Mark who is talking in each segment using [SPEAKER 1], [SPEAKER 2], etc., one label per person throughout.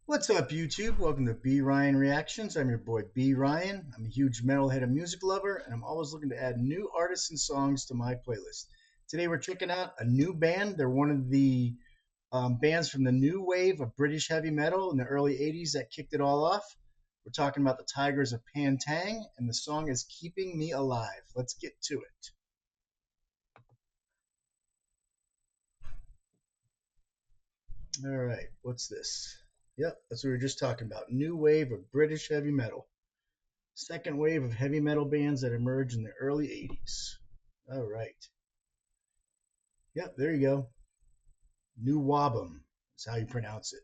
[SPEAKER 1] What's up, YouTube? Welcome to B.RyanReactions. I'm your boy B. Ryan. I'm a huge metalhead and music lover, and I'm always looking to add new artists and songs to my playlist. Today we're checking out a new band. They're one of the bands from the new wave of British heavy metal in the early 80s that kicked it all off. We're talking about the Tygers of Tang, and the song is Keeping Me Alive. Let's get to it. All right, what's this? Yep, that's what we were just talking about. New wave of British heavy metal. Second wave of heavy metal bands that emerged in the early 80s. All right. Yep, there you go. New Wabum is how you pronounce it.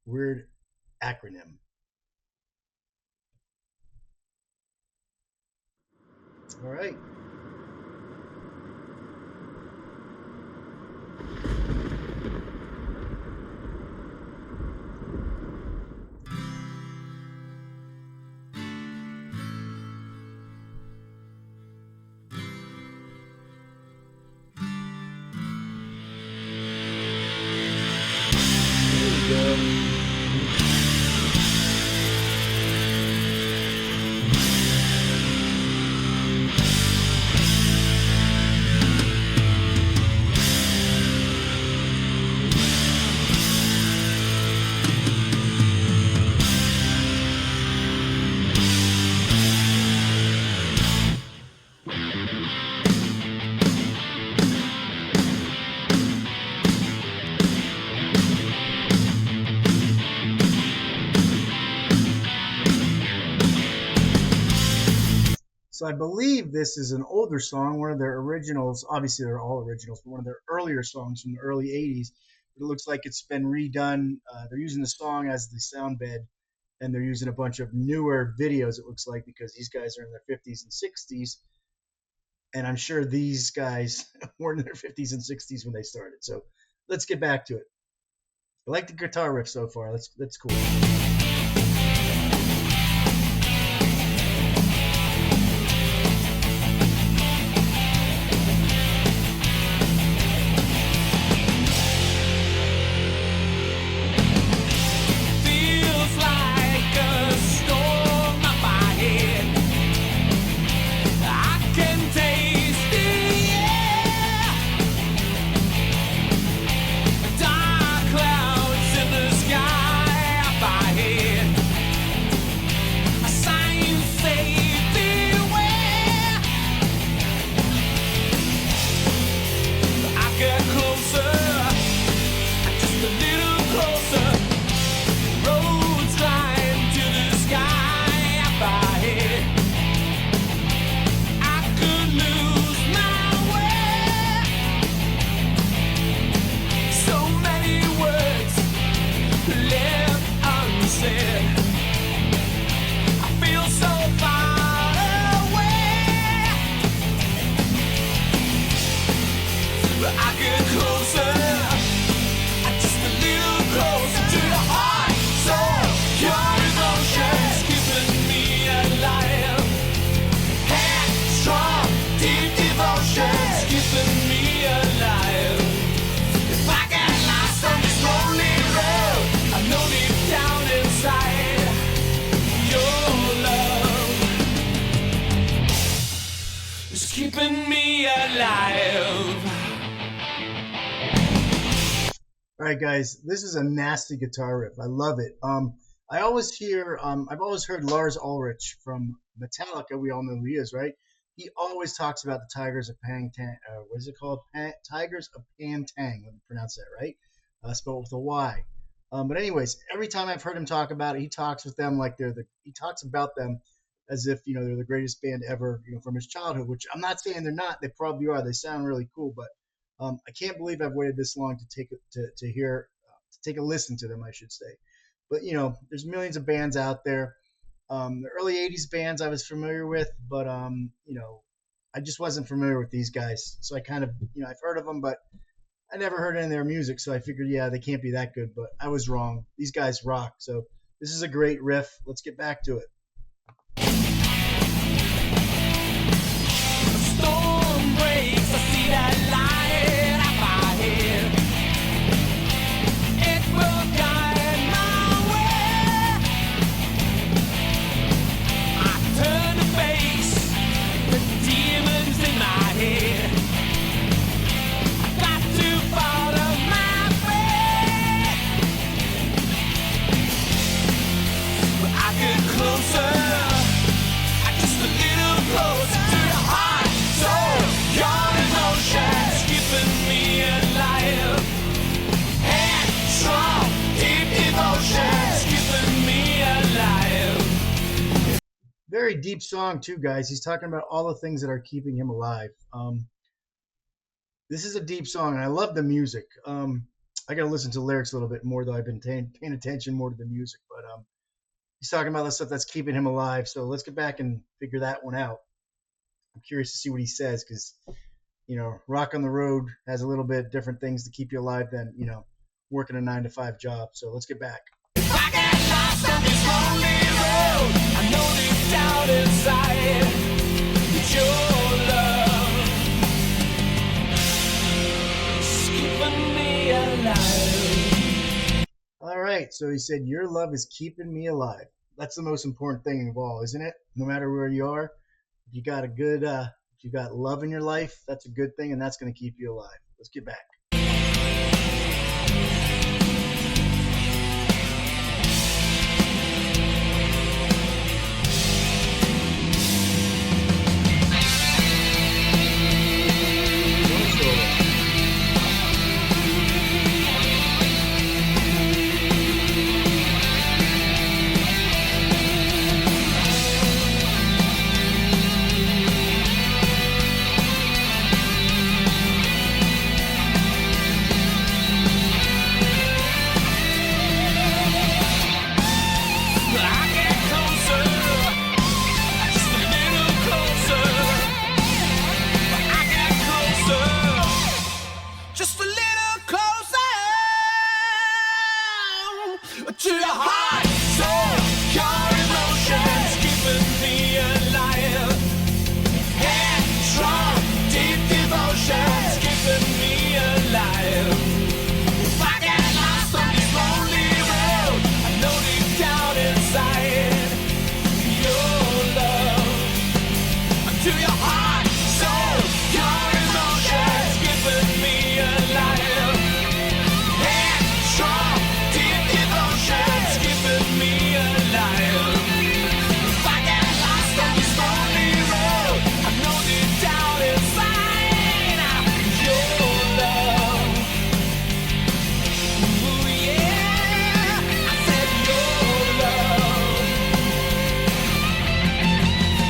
[SPEAKER 1] Weird acronym. All right. There we go. So I believe this is an older song, one of their originals. Obviously, they're all originals, but one of their earlier songs from the early 80s. It looks like it's been redone. They're using the song as the sound bed, and they're using a bunch of newer videos, it looks like, because these guys are in their 50s and 60s. And I'm sure these guys were in their 50s and 60s when they started. So let's get back to it. I like the guitar riff so far. That's cool.
[SPEAKER 2] Keeping me alive.
[SPEAKER 1] All right, guys, this is a nasty guitar riff. I love it. I've always heard Lars Ulrich from Metallica. We all know who he is, right? He always talks about the Tigers of what is it called? Tigers of Tang. Let me pronounce that right. Spelled with a Y. But anyways, every time I've heard him talk about it, he talks with them like he talks about them as if they're the greatest band ever, from his childhood. Which I'm not saying they're not. They probably are. They sound really cool, but I can't believe I've waited this long to take a listen to them, I should say. But there's millions of bands out there. The early '80s bands I was familiar with, but I just wasn't familiar with these guys. So I kind of I've heard of them, but I never heard any of their music. So I figured, yeah, they can't be that good. But I was wrong. These guys rock. So this is a great riff. Let's get back to it.
[SPEAKER 2] Storm breaks, I see that light up ahead. It will guide
[SPEAKER 1] very deep song too, guys. He's talking about all the things that are keeping him alive. This is a deep song, and I love the music. I got to listen to the lyrics a little bit more, though. I've been paying attention more to the music, but he's talking about the stuff that's keeping him alive. So let's get back and figure that one out. I'm curious to see what he says because rock on the road has a little bit different things to keep you alive than working a 9 to 5 job. So let's get back.
[SPEAKER 2] If I get lost on this lonely road, I know deep down inside that your love is keeping me alive.
[SPEAKER 1] All right. So he said, "Your love is keeping me alive." That's the most important thing of all, isn't it? No matter where you are, if you got a good, if you got love in your life, that's a good thing, and that's going to keep you alive. Let's get back.
[SPEAKER 2] To your heart, soul, your emotions keeping me alive. Headstrong, deep devotions keeping me alive. If I get lost on this lonely road, I know deep down inside your love. To your heart, soul, your emotions keeping me alive. Headstrong, deep devotions keeping me alive. If I get lost on this lonely road, I know deep down inside your love. Ooh, yeah, I said your love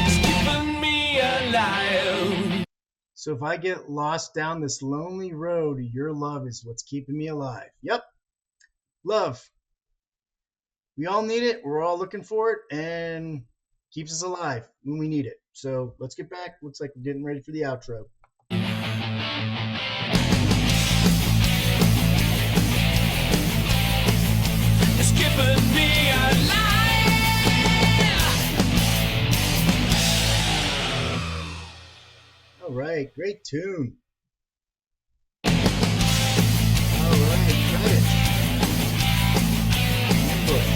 [SPEAKER 2] is keeping me alive.
[SPEAKER 1] So if I get lost down this lonely road, your love is what's keeping me alive. Yep. Love. We all need it. We're all looking for it, and keeps us alive when we need it. So let's get back. Looks like we're getting ready for the outro.
[SPEAKER 2] It's keeping me alive.
[SPEAKER 1] All right. Great tune. All right. Credits. Ambush.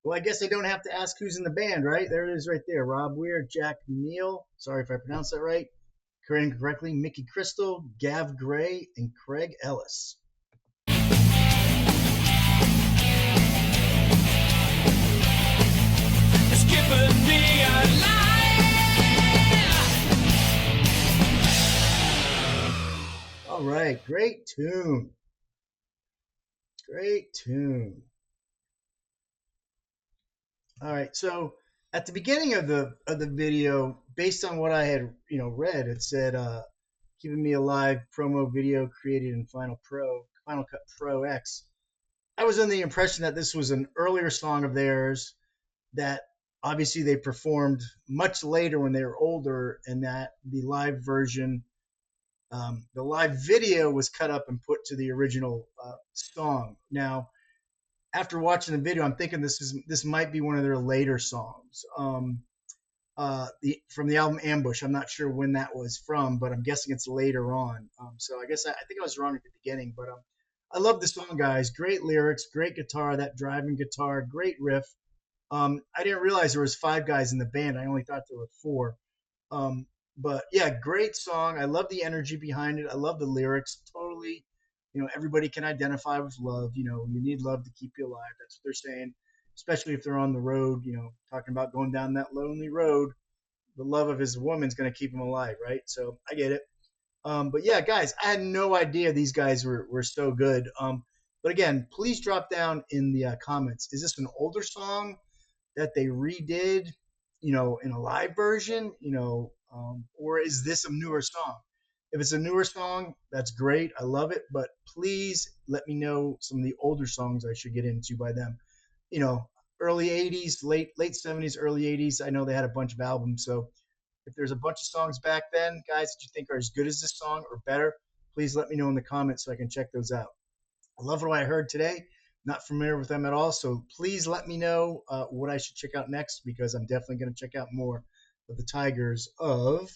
[SPEAKER 1] Well, I guess I don't have to ask who's in the band, right? There it is right there. Rob Weir, Jack Neal. Sorry if I pronounced that right. Correctly, Mickey Crystal, Gav Gray, and Craig Ellis.
[SPEAKER 2] It's keeping me alive.
[SPEAKER 1] All right, great tune. Great tune. All right, so at the beginning of the video, based on what I had read, it said "Keeping Me Alive" promo video created in Final Cut Pro X. I was under the impression that this was an earlier song of theirs that obviously they performed much later when they were older, and that the live version, the live video was cut up and put to the original song. Now, after watching the video, I'm thinking this might be one of their later songs. From the album Ambush. I'm not sure when that was from, but I'm guessing it's later on. So I guess I think I was wrong at the beginning, but I love the song, guys. Great lyrics, great guitar, that driving guitar, great riff. I didn't realize there was 5 guys in the band. I only thought there were 4. But yeah, great song. I love the energy behind it. I love the lyrics. Totally, everybody can identify with love. You need love to keep you alive. That's what they're saying, especially if they're on the road, talking about going down that lonely road. The love of his woman's going to keep him alive, right? So I get it. But yeah, guys, I had no idea these guys were so good. But again, please drop down in the comments. Is this an older song that they redid, in a live version, or is this a newer song? If it's a newer song, that's great. I love it. But please let me know some of the older songs I should get into by them. You know, early '80s, late '70s, early '80s. I know they had a bunch of albums, so if there's a bunch of songs back then, guys, that you think are as good as this song or better, please let me know in the comments so I can check those out. I love what I heard today. Not familiar with them at all, so please let me know what I should check out next because I'm definitely going to check out more of the Tygers of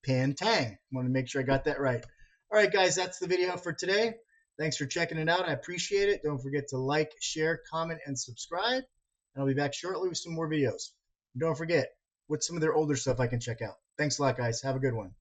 [SPEAKER 1] Tang. I want to make sure I got that right. All right, guys, that's the video for today. Thanks for checking it out. I appreciate it. Don't forget to like, share, comment, and subscribe. And I'll be back shortly with some more videos. And don't forget, what's some of their older stuff I can check out. Thanks a lot, guys. Have a good one.